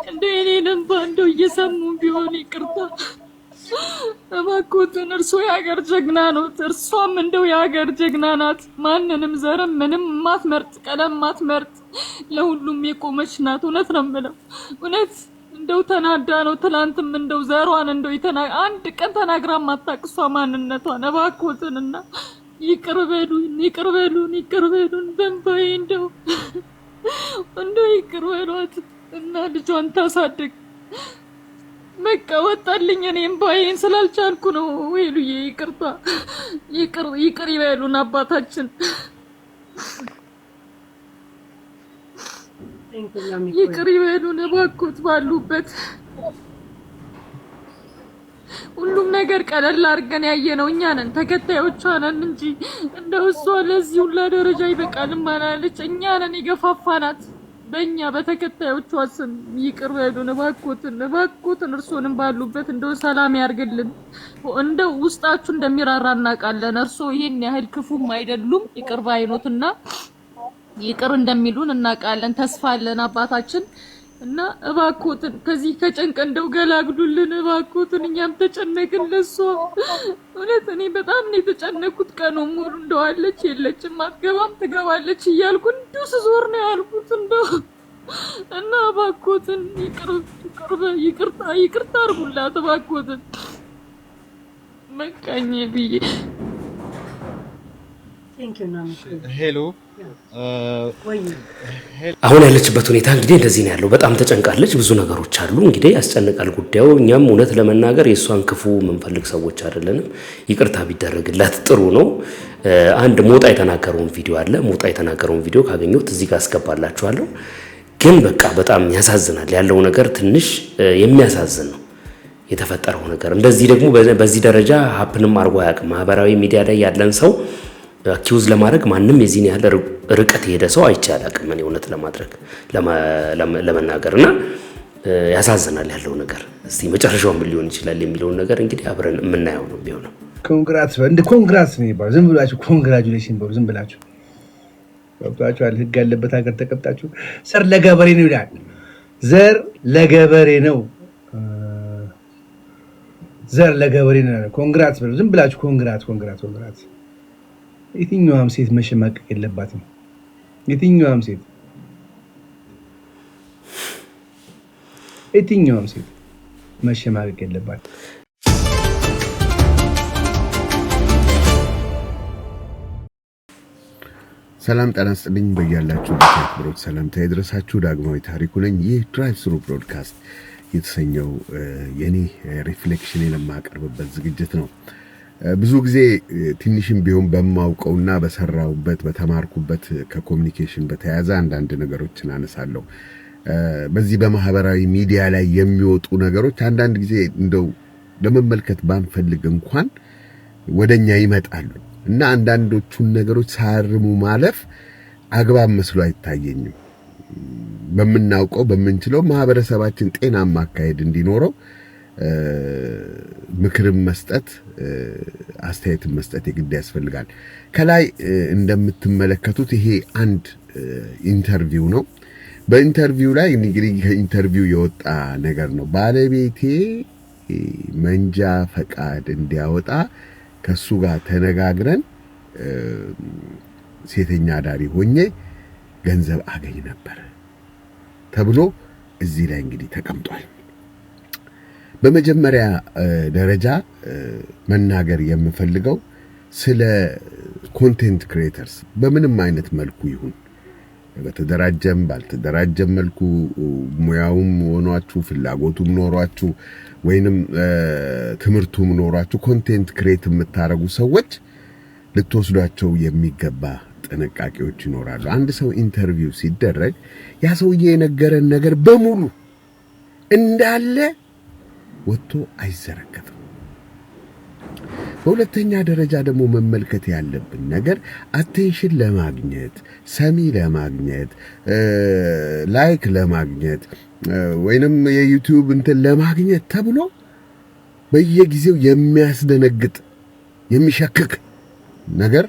እንደው የኔንም ባንደው እየሰሙ ቢሆን ይቅርታ ባኮትን። እርሶ የሀገር ጀግና ነው፣ እርሷም እንደው የሀገር ጀግና ናት። ማንንም ዘርም ምንም ማትመርጥ ቀለም ማትመርጥ ለሁሉም የቆመች ናት። እውነት ነው የምለው እውነት እንደው ተናዳ ነው ትላንትም እንደው ዘሯን እንደው አንድ ቀን ተናግራ ማታቅሷ ማንነቷን ባኮትንና ይቅርበሉን በእንባዬ እንደው ይቅርበሏት እና ልጇን ታሳድግ። በቃ ወጣልኝ እኔ እምባዬን ስላልቻልኩ ነው። ወይሉዬ ይቅርታ ይቅር ይበሉን አባታችን፣ ይቅር ይበሉን እባክዎት። ባሉበት ሁሉም ነገር ቀለል አድርገን ያየነው እኛ ነን፣ ተከታዮቿ ነን እንጂ እንደው እሷ ለዚህ ሁላ ደረጃ ይበቃልም አላለች። እኛ ነን የገፋፋናት በእኛ በተከታዮቿ ስም። ይቅር በሉን እባክዎትን። እርሶንም ባሉበት እንደው ሰላም ያርግልን። እንደው ውስጣችሁ እንደሚራራ እናውቃለን። እርሶ ይሄን ያህል ክፉም አይደሉም። ይቅር ባይኖትና ይቅር እንደሚሉን እናውቃለን። ተስፋ አለን አባታችን እና እባክዎትን ከዚህ ከጭንቅ እንደው ገላግሉልን እባክዎትን። እኛም ተጨነቅን ለሷ። እውነት እኔ በጣም ነው የተጨነኩት። ቀኑ ሙሉ እንደው አለች የለችም አትገባም ትገባለች እያልኩ እንደው ስዞር ነው ያልኩት እንደው እና እባክዎትን ይቅርታ አድርጉላት እባክዎትን። መቃኝ ብዬ ሄሎ አሁን ያለችበት ሁኔታ እንግዲህ እንደዚህ ነው ያለው። በጣም ተጨንቃለች። ብዙ ነገሮች አሉ እንግዲህ ያስጨንቃል ጉዳዩ። እኛም እውነት ለመናገር የእሷን ክፉ የምንፈልግ ሰዎች አይደለንም። ይቅርታ ቢደረግላት ጥሩ ነው። አንድ ሞጣ የተናገረውን ቪዲዮ አለ። ሞጣ የተናገረውን ቪዲዮ ካገኘሁት እዚህ ጋር አስገባላችኋለሁ። ግን በቃ በጣም ያሳዝናል ያለው ነገር፣ ትንሽ የሚያሳዝን ነው የተፈጠረው ነገር። እንደዚህ ደግሞ በዚህ ደረጃ ሀፕንም አድርጎ አያውቅም። ማህበራዊ ሚዲያ ላይ ያለን ሰው አኪውዝ ለማድረግ ማንም የዚህን ያህል ርቀት የሄደ ሰው አይቻላቅም። እኔ እውነት ለመናገርና ያሳዝናል ያለው ነገር። እስቲ መጨረሻው ምን ሊሆን ይችላል የሚለውን ነገር እንግዲህ አብረን የምናየው ነው የሚሆነው። ኮንግራትስ እንደ ኮንግራትስ ነው ይባል። ዝም ብላችሁ ኮንግራቹሌሽን በሉ። ዝም ብላችሁ ገብታችኋል። ህግ ያለበት ሀገር ተቀብጣችሁ ዘር ለገበሬ ነው ይላል። ዘር ለገበሬ ነው፣ ዘር ለገበሬ ነው። ኮንግራትስ በሉ። ዝም ብላችሁ ኮንግራት። የትኛዋም ሴት መሸማቀቅ የለባትም። የትኛዋም ሴት የትኛውም ሴት መሸማቀቅ የለባትም። ሰላም ጤና ይስጥልኝ። በያላችሁበት አክብሮት ሰላምታ ይድረሳችሁ። ዳግማዊ ታሪኩ ነኝ። ይህ ድራይቭ ስሩ ብሮድካስት የተሰኘው የኔ ሪፍሌክሽን የማቀርብበት ዝግጅት ነው። ብዙ ጊዜ ትንሽም ቢሆን በማውቀውና በሰራውበት በተማርኩበት ከኮሙኒኬሽን በተያያዘ አንዳንድ ነገሮችን አነሳለሁ። በዚህ በማህበራዊ ሚዲያ ላይ የሚወጡ ነገሮች አንዳንድ ጊዜ እንደው ለመመልከት ባንፈልግ እንኳን ወደኛ ይመጣሉ እና አንዳንዶቹን ነገሮች ሳያርሙ ማለፍ አግባብ መስሎ አይታየኝም። በምናውቀው በምንችለው ማህበረሰባችን ጤናማ አካሄድ እንዲኖረው ምክርም መስጠት አስተያየት መስጠት የግድ ያስፈልጋል። ከላይ እንደምትመለከቱት ይሄ አንድ ኢንተርቪው ነው። በኢንተርቪው ላይ እንግዲህ ከኢንተርቪው የወጣ ነገር ነው። ባለቤቴ መንጃ ፈቃድ እንዲያወጣ ከሱ ጋር ተነጋግረን ሴተኛ ዳሪ ሆኜ ገንዘብ አገኝ ነበር ተብሎ እዚህ ላይ እንግዲህ ተቀምጧል። በመጀመሪያ ደረጃ መናገር የምፈልገው ስለ ኮንቴንት ክሬተርስ በምንም አይነት መልኩ ይሁን በተደራጀም ባልተደራጀም መልኩ ሙያውም ሆኗችሁ ፍላጎቱም ኖሯችሁ ወይንም ትምህርቱም ኖሯችሁ ኮንቴንት ክሬት የምታረጉ ሰዎች ልትወስዷቸው የሚገባ ጥንቃቄዎች ይኖራሉ። አንድ ሰው ኢንተርቪው ሲደረግ ያ ሰውዬ የነገረን ነገር በሙሉ እንዳለ ወጥቶ አይዘረከፍም። በሁለተኛ ደረጃ ደግሞ መመልከት ያለብን ነገር አቴንሽን ለማግኘት ሰሚ ለማግኘት ላይክ ለማግኘት ወይንም የዩቲዩብ እንትን ለማግኘት ተብሎ በየጊዜው የሚያስደነግጥ የሚሸክክ ነገር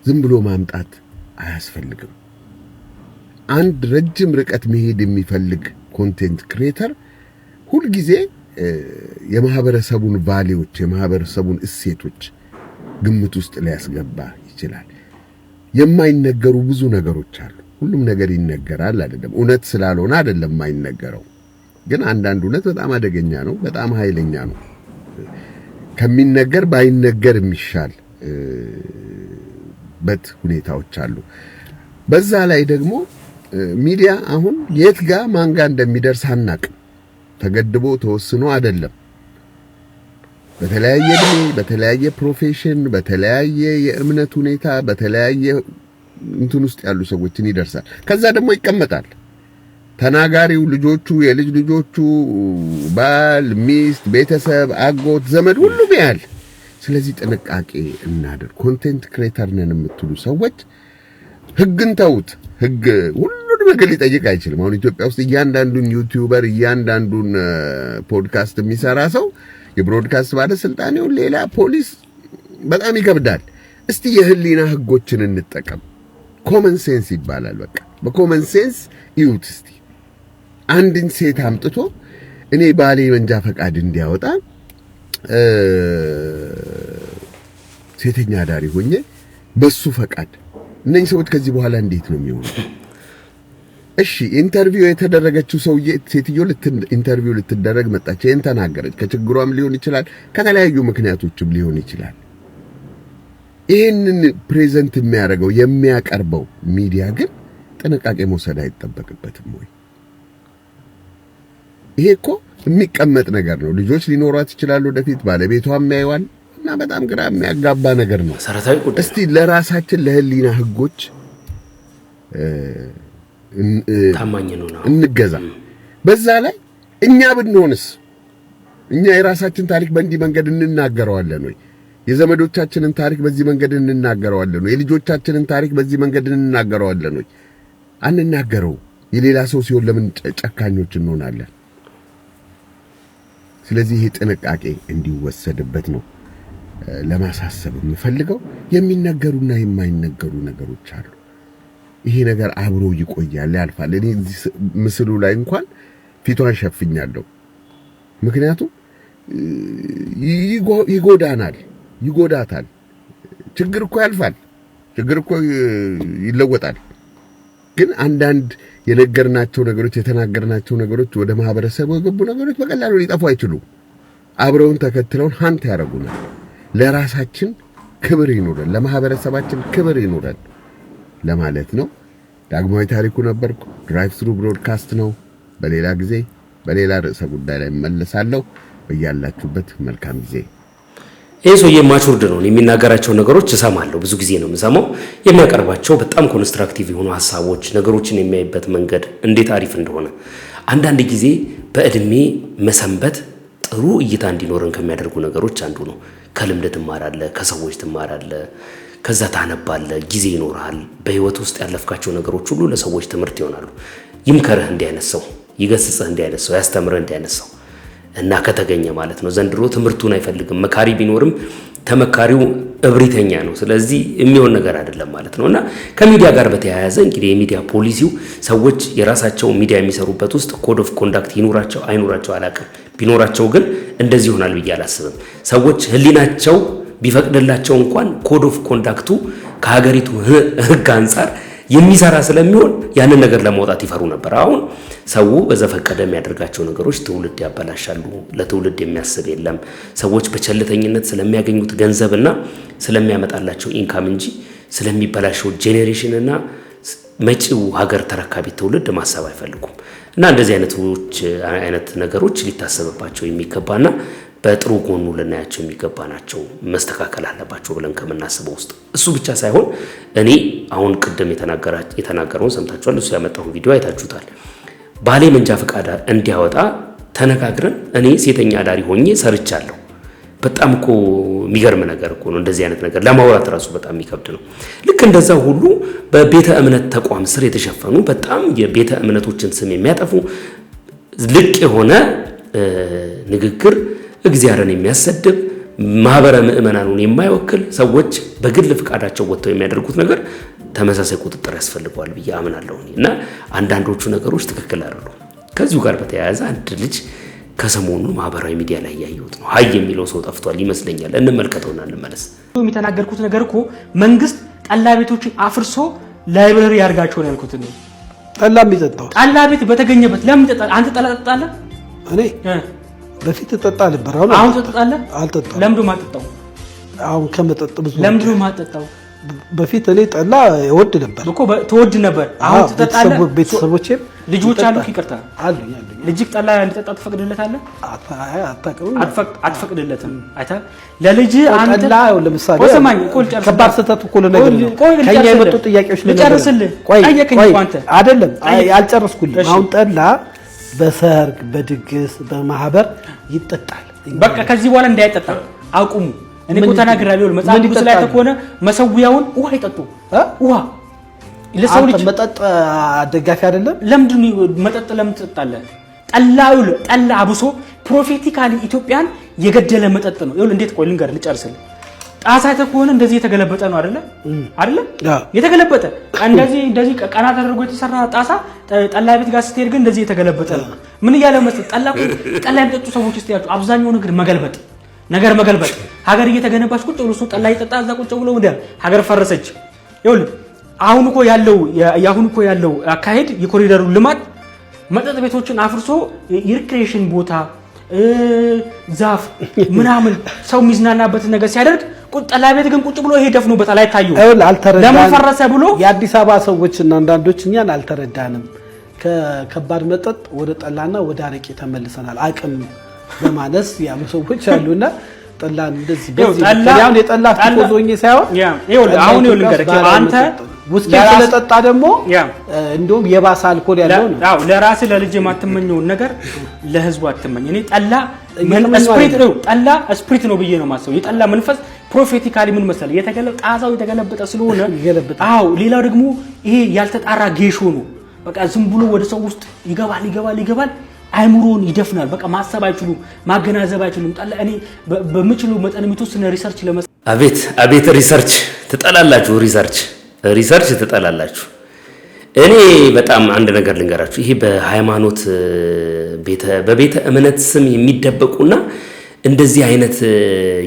ዝም ብሎ ማምጣት አያስፈልግም። አንድ ረጅም ርቀት መሄድ የሚፈልግ ኮንቴንት ክሬተር ሁል ጊዜ የማህበረሰቡን ቫልዩዎች የማህበረሰቡን እሴቶች ግምት ውስጥ ሊያስገባ ይችላል። የማይነገሩ ብዙ ነገሮች አሉ። ሁሉም ነገር ይነገራል አይደለም፣ እውነት ስላልሆነ አይደለም የማይነገረው። ግን አንዳንድ እውነት በጣም አደገኛ ነው፣ በጣም ኃይለኛ ነው። ከሚነገር ባይነገር የሚሻል በት ሁኔታዎች አሉ። በዛ ላይ ደግሞ ሚዲያ አሁን የት ጋር ማን ጋር እንደሚደርስ አናቅም። ተገድቦ ተወስኖ አይደለም። በተለያየ እድሜ በተለያየ ፕሮፌሽን በተለያየ የእምነት ሁኔታ በተለያየ እንትን ውስጥ ያሉ ሰዎችን ይደርሳል። ከዛ ደግሞ ይቀመጣል። ተናጋሪው ልጆቹ፣ የልጅ ልጆቹ፣ ባል፣ ሚስት፣ ቤተሰብ፣ አጎት፣ ዘመድ ሁሉም ያያል። ስለዚህ ጥንቃቄ እናድርግ። ኮንቴንት ክሬተር ነን የምትሉ ሰዎች ህግን ተውት። ህግ ሁሉንም ነገር ሊጠይቅ አይችልም። አሁን ኢትዮጵያ ውስጥ እያንዳንዱን ዩቲዩበር እያንዳንዱን ፖድካስት የሚሰራ ሰው የብሮድካስት ባለስልጣን ይሁን ሌላ ፖሊስ በጣም ይከብዳል። እስቲ የህሊና ህጎችን እንጠቀም። ኮመን ሴንስ ይባላል። በቃ በኮመን ሴንስ ይዩት እስቲ። አንድን ሴት አምጥቶ እኔ ባሌ መንጃ ፈቃድ እንዲያወጣ ሴተኛ ዳሪ ሆኜ በሱ ፈቃድ እነዚህ ሰዎች ከዚህ በኋላ እንዴት ነው የሚሆኑት? እሺ ኢንተርቪው የተደረገችው ሰውዬ ሴትዮ ኢንተርቪው ልትደረግ መጣች። ይሄን ተናገረች። ከችግሯም ሊሆን ይችላል፣ ከተለያዩ ምክንያቶችም ሊሆን ይችላል። ይሄንን ፕሬዘንት የሚያደርገው የሚያቀርበው ሚዲያ ግን ጥንቃቄ መውሰድ አይጠበቅበትም ወይ? ይሄ እኮ የሚቀመጥ ነገር ነው። ልጆች ሊኖሯት ይችላሉ ወደፊት፣ ባለቤቷም ያይዋል እና በጣም ግራ የሚያጋባ ነገር ነው። እስቲ ለራሳችን ለህሊና ህጎች ታማኝ ነው እንገዛ። በዛ ላይ እኛ ብንሆንስ እኛ የራሳችን ታሪክ በእንዲህ መንገድ እንናገረዋለን ወይ? የዘመዶቻችንን ታሪክ በዚህ መንገድ እንናገረዋለን ወይ? የልጆቻችንን ታሪክ በዚህ መንገድ እንናገረዋለን ወይ? አንናገረው። የሌላ ሰው ሲሆን ለምን ጨካኞች እንሆናለን? ስለዚህ ይሄ ጥንቃቄ እንዲወሰድበት ነው ለማሳሰብ የምፈልገው። የሚነገሩና የማይነገሩ ነገሮች አሉ። ይሄ ነገር አብሮ ይቆያል፣ ያልፋል። እኔ ምስሉ ላይ እንኳን ፊቷን ሸፍኛለሁ። ምክንያቱም ይጎዳናል፣ ይጎዳታል። ችግር እኮ ያልፋል፣ ችግር እኮ ይለወጣል። ግን አንዳንድ የነገርናቸው ነገሮች የተናገርናቸው ነገሮች ወደ ማህበረሰቡ የገቡ ነገሮች በቀላሉ ሊጠፉ አይችሉም። አብረውን ተከትለውን ሀንት ያደርጉናል። ለራሳችን ክብር ይኖረን፣ ለማህበረሰባችን ክብር ይኖረን ለማለት ነው። ዳግማዊ ታሪኩ ነበርኩ። ድራይቭ ትሩ ብሮድካስት ነው። በሌላ ጊዜ በሌላ ርዕሰ ጉዳይ ላይ እመለሳለሁ። በያላችሁበት መልካም ጊዜ። ይሄ ሰውዬ ማቹርድ ነው። የሚናገራቸው ነገሮች እሰማለሁ፣ ብዙ ጊዜ ነው የምሰማው። የሚያቀርባቸው በጣም ኮንስትራክቲቭ የሆኑ ሐሳቦች፣ ነገሮችን የሚያይበት መንገድ እንዴት አሪፍ እንደሆነ አንዳንድ ጊዜ በእድሜ መሰንበት ጥሩ እይታ እንዲኖረን ከሚያደርጉ ነገሮች አንዱ ነው። ከልምድ ትማራለህ፣ ከሰዎች ትማራለህ፣ ከዛ ታነባለህ፣ ጊዜ ይኖርሃል። በህይወት ውስጥ ያለፍካቸው ነገሮች ሁሉ ለሰዎች ትምህርት ይሆናሉ። ይምከርህ እንዲህ አይነት ሰው፣ ይገስጽህ እንዲህ አይነት ሰው፣ ያስተምርህ እንዲህ አይነት ሰው እና ከተገኘ ማለት ነው። ዘንድሮ ትምህርቱን አይፈልግም። መካሪ ቢኖርም ተመካሪው እብሪተኛ ነው። ስለዚህ የሚሆን ነገር አይደለም ማለት ነው። እና ከሚዲያ ጋር በተያያዘ እንግዲህ የሚዲያ ፖሊሲው ሰዎች የራሳቸው ሚዲያ የሚሰሩበት ውስጥ ኮድ ኦፍ ኮንዳክት ይኑራቸው አይኑራቸው አላውቅም። ቢኖራቸው ግን እንደዚህ ይሆናል ብዬ አላስብም። ሰዎች ህሊናቸው ቢፈቅድላቸው እንኳን ኮድ ኦፍ ኮንዳክቱ ከሀገሪቱ ህግ አንጻር የሚሰራ ስለሚሆን ያንን ነገር ለማውጣት ይፈሩ ነበር። አሁን ሰው በዘፈቀደ የሚያደርጋቸው ነገሮች ትውልድ ያበላሻሉ። ለትውልድ የሚያስብ የለም። ሰዎች በቸልተኝነት ስለሚያገኙት ገንዘብና ስለሚያመጣላቸው ኢንካም እንጂ ስለሚበላሸው ጄኔሬሽን እና መጪው ሀገር ተረካቢ ትውልድ ማሰብ አይፈልጉም። እና እንደዚህ አይነት ነገሮች ሊታሰብባቸው የሚገባና በጥሩ ጎኑ ልናያቸው የሚገባ ናቸው፣ መስተካከል አለባቸው ብለን ከምናስበው ውስጥ እሱ ብቻ ሳይሆን እኔ አሁን ቅድም የተናገረውን ሰምታችኋል። እሱ ያመጣውን ቪዲዮ አይታችሁታል። ባሌ መንጃ ፈቃድ እንዲያወጣ ተነጋግረን እኔ ሴተኛ አዳሪ ሆኜ ሰርቻለሁ። በጣም እኮ የሚገርም ነገር እኮ ነው። እንደዚህ አይነት ነገር ለማውራት ራሱ በጣም የሚከብድ ነው። ልክ እንደዛ ሁሉ በቤተ እምነት ተቋም ስር የተሸፈኑ በጣም የቤተ እምነቶችን ስም የሚያጠፉ ልቅ የሆነ ንግግር እግዚአብሔርን የሚያሰድብ ማህበረ ምእመናኑን የማይወክል ሰዎች በግል ፍቃዳቸው ወጥተው የሚያደርጉት ነገር ተመሳሳይ ቁጥጥር ያስፈልገዋል ብዬ አምናለሁ እና አንዳንዶቹ ነገሮች ትክክል አይደሉም። ከዚሁ ጋር በተያያዘ አንድ ልጅ ከሰሞኑ ማህበራዊ ሚዲያ ላይ ያየሁት ነው። ሀይ የሚለው ሰው ጠፍቷል ይመስለኛል። እንመልከተውና እንመለስ። የሚተናገርኩት ነገር እኮ መንግስት ጠላ ቤቶችን አፍርሶ ላይብረሪ ያርጋቸው ነው ያልኩት ነው። ጠላ የሚጠጣው ጠላ ቤት በተገኘበት ለምን ጠጣ? አንተ ጠላ ጠጣለህ? እኔ በፊት ጠጣ ነበር። አሁን ትጠጣለህ? አልጠጣም። ለምን ማጠጣው? አሁን ከመጠጥ ብዙ ለምን ማጠጣው? በፊት እኔ ጠላ እወድ ነበር እኮ ተወድ ነበር። አሁን ትጠጣለህ? ቤተሰቦቼም ልጆች አሉ። ይቅርታ አሉ። ልጅክ ጠላ እንዲጠጣ ትፈቅድለታለህ? አትፈቅድለትም። አይታል ለልጅ አንተ ጠላ ለምሳሌ ወሰማኝ ቆል ጨርስ። ከባድ ስህተት እኮ ለነገር ነው። ከኛ የመጡ ጥያቄዎች ልጨርስልህ። ጠየቀኝ እኮ አንተ አይደለም ያልጨረስኩልህ። አሁን ጠላ በሰርግ በድግስ በማህበር ይጠጣል። በቃ ከዚህ በኋላ እንዳይጠጣ አቁሙ። እኔ እኮ ተናግራለሁ። መጽሐፍ ቅዱስ ላይ ተኮነ መሰዊያውን ውሃ ይጠጡ። ውሃ ለሰው ልጅ መጠጥ ደጋፊ አይደለም። ለምንድን መጠጥ ለምን ትጠጣለህ? ጠላ አብሶ ፕሮፌቲካሊ ኢትዮጵያን የገደለ መጠጥ ነው። ይኸውልህ እንዴት ቆይ ልንገር ልጨርስልህ። ጣሳ ተኮነ እንደዚህ የተገለበጠ ነው አይደለ? የተገለበጠ እንደዚህ ቀና ተደርጎ የተሰራ ጣሳ ጠላ ቤት ጋር ስትሄድ ግን እንደዚህ የተገለበጠ ነው። ምን እያለ መስጠት ጠላ የሚጠጡ ሰዎች እስቲ ያሉ አብዛኛው ነገር መገልበጥ ሀገር እየተገነባች ቁጭ ብሎ ጠላ ይጠጣ እዛ ቁጭ ብሎ ወደ ሀገር ፈረሰች። ይኸውልህ አሁን እኮ ያለው አካሄድ የኮሪደሩ ልማት መጠጥ ቤቶችን አፍርሶ የሪክሬሽን ቦታ ዛፍ ምናምን ሰው የሚዝናናበትን ነገር ሲያደርግ ጠላ ቤት ግን ቁጭ ብሎ ይሄ ደፍኖበታል። አይታዩም። ለምን ፈረሰ ብሎ የአዲስ አበባ ሰዎችና አንዳንዶች እኛን አልተረዳንም። ከከባድ መጠጥ ወደ ጠላና ወደ አረቄ ተመልሰናል። አቅም በማነስ ያሉ ሰዎች አሉና ጠላን እንደዚህ ያው የጠላ ቲፎዞኝ ሳይሆን አሁን አንተ ውስኪ ስለጠጣ ደግሞ እንደውም የባሰ አልኮል ያለው ነው። አዎ ለራስህ ለልጅ የማትመኘውን ነገር ለህዝቡ አትመኝ። እኔ ጠላ ስፕሪት ነው ብዬ ነው ማሰው። የጠላ መንፈስ ፕሮፌቲካሊ ምን መሰለህ ጣሳው የተገለበጠ ስለሆነ አዎ ሌላው ደግሞ ይሄ ያልተጣራ ጌሾ ነው። በቃ ዝም ብሎ ወደ ሰው ውስጥ ይገባል አይምሮን ይደፍናል። በቃ ማሰብ አይችሉም፣ ማገናዘብ አይችሉም። ጠላ እኔ በምችለው መጠን የተወሰነ ሪሰርች አቤት ሪሰርች ትጠላላችሁ። ሪሰርች ትጠላላችሁ። እኔ በጣም አንድ ነገር ልንገራችሁ። ይሄ በሃይማኖት በቤተ እምነት ስም የሚደበቁና እንደዚህ አይነት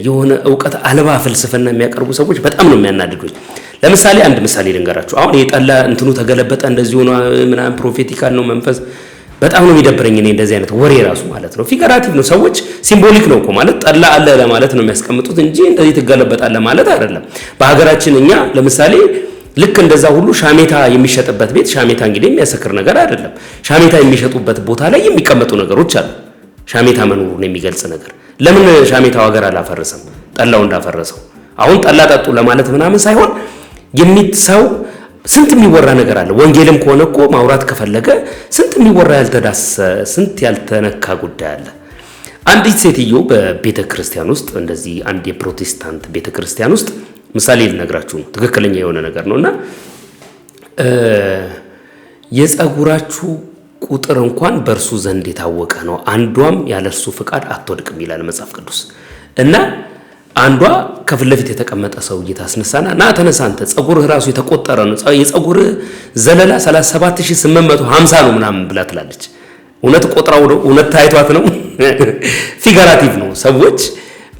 የሆነ ዕውቀት አልባ ፍልስፍና የሚያቀርቡ ሰዎች በጣም ነው የሚያናድዱኝ። ለምሳሌ አንድ ምሳሌ ልንገራችሁ። አሁን የጠላ እንትኑ ተገለበጠ እንደዚህ ሆኖ ምናምን ፕሮፌቲካል ነው መንፈስ በጣም ነው የሚደብረኝ እኔ እንደዚህ አይነት ወሬ ራሱ ማለት ነው። ፊገራቲቭ ነው። ሰዎች ሲምቦሊክ ነው እኮ ማለት ጠላ አለ ለማለት ነው የሚያስቀምጡት እንጂ እንደዚህ ትገለበጣለ ማለት አይደለም። በሀገራችን እኛ ለምሳሌ ልክ እንደዛ ሁሉ ሻሜታ የሚሸጥበት ቤት ሻሜታ እንግዲህ የሚያሰክር ነገር አይደለም። ሻሜታ የሚሸጡበት ቦታ ላይ የሚቀመጡ ነገሮች አሉ። ሻሜታ መኖሩን የሚገልጽ ነገር ለምን ሻሜታው ሀገር አላፈረሰም ጠላው እንዳፈረሰው? አሁን ጠላ ጠጡ ለማለት ምናምን ሳይሆን ሰው ስንት የሚወራ ነገር አለ። ወንጌልም ከሆነ እኮ ማውራት ከፈለገ ስንት የሚወራ ያልተዳሰ ስንት ያልተነካ ጉዳይ አለ። አንዲት ሴትዮ በቤተ ክርስቲያን ውስጥ እንደዚህ አንድ የፕሮቴስታንት ቤተ ክርስቲያን ውስጥ ምሳሌ ልነግራችሁ ነው፣ ትክክለኛ የሆነ ነገር ነውና የፀጉራችሁ ቁጥር እንኳን በእርሱ ዘንድ የታወቀ ነው፣ አንዷም ያለሱ ፍቃድ አትወድቅም ይላል መጽሐፍ ቅዱስ። እና አንዷ ከፊት ለፊት የተቀመጠ ሰውዬ ታስነሳና ና ተነሳ አንተ ፀጉርህ ራሱ የተቆጠረ ነው፣ የፀጉርህ ዘለላ 37850 ነው ምናምን ብላ ትላለች። እውነት ቆጥራው ነው? እውነት ታይቷት ነው? ፊገራቲቭ ነው። ሰዎች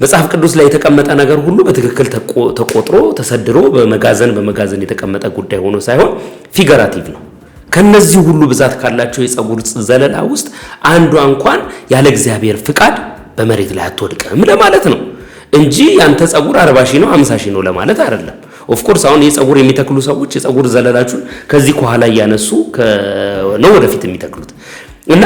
መጽሐፍ ቅዱስ ላይ የተቀመጠ ነገር ሁሉ በትክክል ተቆጥሮ ተሰድሮ በመጋዘን የተቀመጠ ጉዳይ ሆኖ ሳይሆን ፊገራቲቭ ነው። ከነዚህ ሁሉ ብዛት ካላቸው የፀጉር ዘለላ ውስጥ አንዷ እንኳን ያለ እግዚአብሔር ፍቃድ በመሬት ላይ አትወድቅም ለማለት ነው እንጂ ያንተ ፀጉር 40 ሺህ ነው 50 ሺህ ነው ለማለት አይደለም። ኦፍ ኮርስ አሁን የፀጉር የሚተክሉ ሰዎች የፀጉር ዘለላችሁን ከዚህ ከኋላ ያነሱ ነው ወደፊት የሚተክሉት እና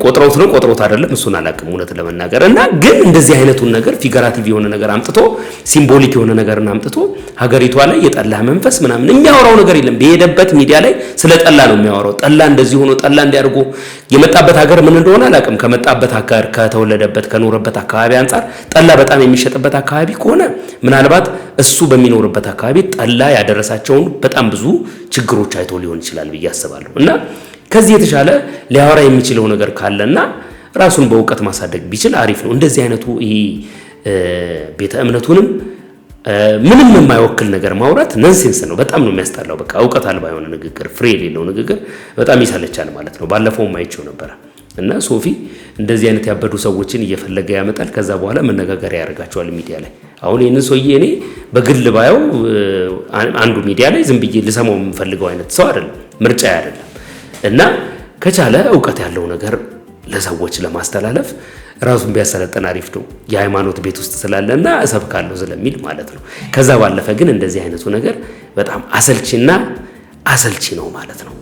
ቆጥሮት ነው ቆጥሮት አይደለም እሱን አላውቅም እውነት ለመናገር። እና ግን እንደዚህ አይነቱን ነገር ፊገራቲቭ የሆነ ነገር አምጥቶ ሲምቦሊክ የሆነ ነገርን አምጥቶ ሀገሪቷ ላይ የጠላ መንፈስ ምናምን የሚያወራው ነገር የለም። በሄደበት ሚዲያ ላይ ስለ ጠላ ነው የሚያወራው። ጠላ እንደዚህ ሆኖ ጠላ እንዲያርጉ የመጣበት ሀገር ምን እንደሆነ አላውቅም። ከመጣበት ሀገር ከተወለደበት ከኖረበት አካባቢ አንፃር ጠላ በጣም የሚሸጥበት አካባቢ ከሆነ ምናልባት እሱ በሚኖርበት አካባቢ ጠላ ያደረሳቸውን በጣም ብዙ ችግሮች አይቶ ሊሆን ይችላል ብዬ አስባለሁ። እና ከዚህ የተሻለ ሊያወራ የሚችለው ነገር ካለና ራሱን በእውቀት ማሳደግ ቢችል አሪፍ ነው። እንደዚህ አይነቱ ይሄ ቤተ እምነቱንም ምንም የማይወክል ነገር ማውራት ነንሴንስ ነው። በጣም ነው የሚያስጠላው። በቃ እውቀት አልባ የሆነ ንግግር፣ ፍሬ የሌለው ንግግር በጣም ይሰለቻል ማለት ነው። ባለፈውም አይቼው ነበር እና ሶፊ እንደዚህ አይነት ያበዱ ሰዎችን እየፈለገ ያመጣል። ከዛ በኋላ መነጋገሪያ ያደርጋቸዋል ሚዲያ ላይ። አሁን ይህንን ሰውዬ እኔ በግል ባየው አንዱ ሚዲያ ላይ ዝም ብዬ ልሰማው የምፈልገው አይነት ሰው አይደለም፣ ምርጫ አይደለም። እና ከቻለ እውቀት ያለው ነገር ለሰዎች ለማስተላለፍ ራሱን ቢያሰለጥን አሪፍ ነው። የሃይማኖት ቤት ውስጥ ስላለና እሰብካለሁ ስለሚል ማለት ነው። ከዛ ባለፈ ግን እንደዚህ አይነቱ ነገር በጣም አሰልቺ ነው ማለት ነው።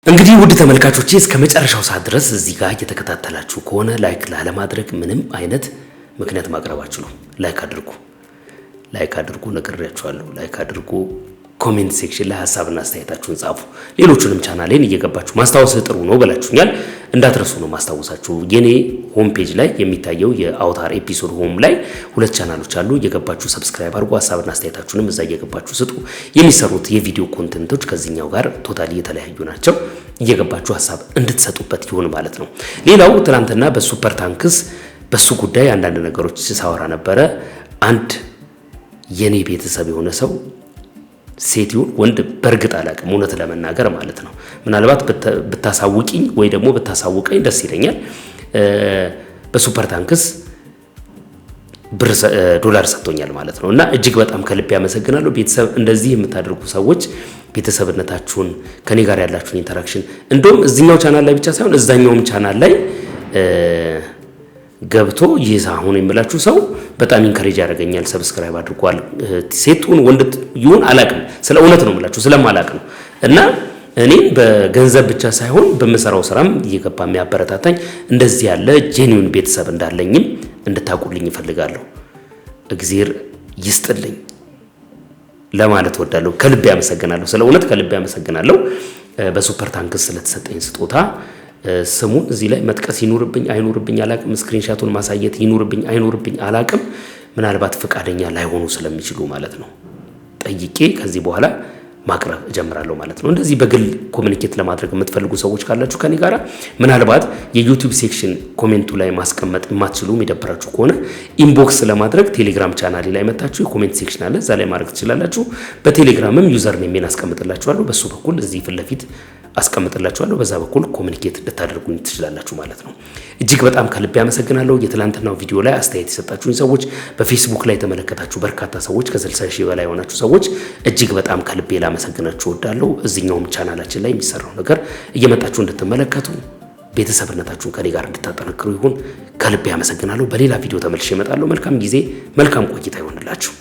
እንግዲህ ውድ ተመልካቾቼ እስከ መጨረሻው ሰዓት ድረስ እዚህ ጋር እየተከታተላችሁ ከሆነ ላይክ ላለማድረግ ምንም አይነት ምክንያት ማቅረባችሁ ነው። ላይክ አድርጉ ነግሬያችኋለሁ። ላይክ አድርጉ። ኮሜንት ሴክሽን ላይ ሐሳብና አስተያየታችሁን ጻፉ። ሌሎቹንም ቻናሌን እየገባችሁ ማስታወስ ጥሩ ነው ብላችሁኛል። እንዳትረሱ ነው ማስታወሳችሁ። የኔ ሆም ፔጅ ላይ የሚታየው የአውታር ኤፒሶድ ሆም ላይ 2 ቻናሎች አሉ። እየገባችሁ ሰብስክራይብ አድርጉ። ሐሳብና አስተያየታችሁንም እዛ እየገባችሁ ስጡ። የሚሰሩት የቪዲዮ ኮንቴንቶች ከዚህኛው ጋር ቶታሊ የተለያዩ ናቸው። እየገባችሁ ሐሳብ እንድትሰጡበት ይሁን ማለት ነው። ሌላው ትናንትና በሱፐር ታንክስ በሱ ጉዳይ አንዳንድ ነገሮች ሳወራ ነበረ። አንድ የኔ ቤተሰብ የሆነ ሰው ሴት ይሁን ወንድ በእርግጥ አላውቅም፣ እውነት ለመናገር ማለት ነው። ምናልባት ብታሳውቂኝ ወይ ደግሞ ብታሳውቀኝ ደስ ይለኛል። በሱፐር ታንክስ $1 ሰጥቶኛል ማለት ነው። እና እጅግ በጣም ከልብ ያመሰግናለሁ። ቤተሰብ እንደዚህ የምታደርጉ ሰዎች ቤተሰብነታችሁን ከኔ ጋር ያላችሁን ኢንተራክሽን እንደውም እዚህኛው ቻናል ላይ ብቻ ሳይሆን እዛኛውም ቻናል ላይ ገብቶ ይዛሁን የምላችሁ ሰው በጣም ኢንከሬጅ ያደርገኛል። ሰብስክራይብ አድርጓል። ሴቱን ወንድ ይሁን አላቅም፣ ስለ እውነት ነው የምላችሁ ስለማላቅ ነው። እና እኔም በገንዘብ ብቻ ሳይሆን በምሰራው ስራም እየገባ የሚያበረታታኝ እንደዚህ ያለ ጄኒውን ቤተሰብ እንዳለኝም እንድታቁልኝ እፈልጋለሁ። እግዚአብሔር ይስጥልኝ ለማለት ወዳለሁ። ከልብ ያመሰግናለሁ። ስለ እውነት ከልብ ያመሰግናለሁ። በሱፐር ታንክስ ስለተሰጠኝ ስጦታ ስሙን እዚህ ላይ መጥቀስ ይኑርብኝ አይኑርብኝ አላቅም። ስክሪንሻቱን ማሳየት ይኑርብኝ አይኑርብኝ አላቅም። ምናልባት ፈቃደኛ ላይሆኑ ስለሚችሉ ማለት ነው ጠይቄ ከዚህ በኋላ ማቅረብ እጀምራለሁ ማለት ነው። እንደዚህ በግል ኮሙኒኬት ለማድረግ የምትፈልጉ ሰዎች ካላችሁ ከኔ ጋራ ምናልባት የዩቲዩብ ሴክሽን ኮሜንቱ ላይ ማስቀመጥ የማትችሉ የሚደብራችሁ ከሆነ ኢንቦክስ ለማድረግ ቴሌግራም ቻናሌ ላይ መጣችሁ የኮሜንት ሴክሽን አለ፣ እዛ ላይ ማድረግ ትችላላችሁ። በቴሌግራምም ዩዘር ኔሜን አስቀምጥላችኋለሁ። በሱ በኩል እዚህ ፊት ለፊት አስቀምጥላችኋለሁ። በዛ በኩል ኮሙኒኬት ልታደርጉኝ ትችላላችሁ ማለት ነው። እጅግ በጣም ከልብ ያመሰግናለሁ። የትላንትናው ቪዲዮ ላይ አስተያየት የሰጣችሁኝ ሰዎች፣ በፌስቡክ ላይ የተመለከታችሁ በርካታ ሰዎች ከ60 ሺህ በላይ የሆናችሁ ሰዎች እጅግ በጣም ከልቤ ላመሰግናችሁ እወዳለሁ። እዚህኛውም ቻናላችን ላይ የሚሰራው ነገር እየመጣችሁ እንድትመለከቱ ቤተሰብነታችሁን ከኔ ጋር እንድታጠነክሩ ይሁን። ከልቤ ያመሰግናለሁ። በሌላ ቪዲዮ ተመልሼ እመጣለሁ። መልካም ጊዜ፣ መልካም ቆይታ ይሆንላችሁ።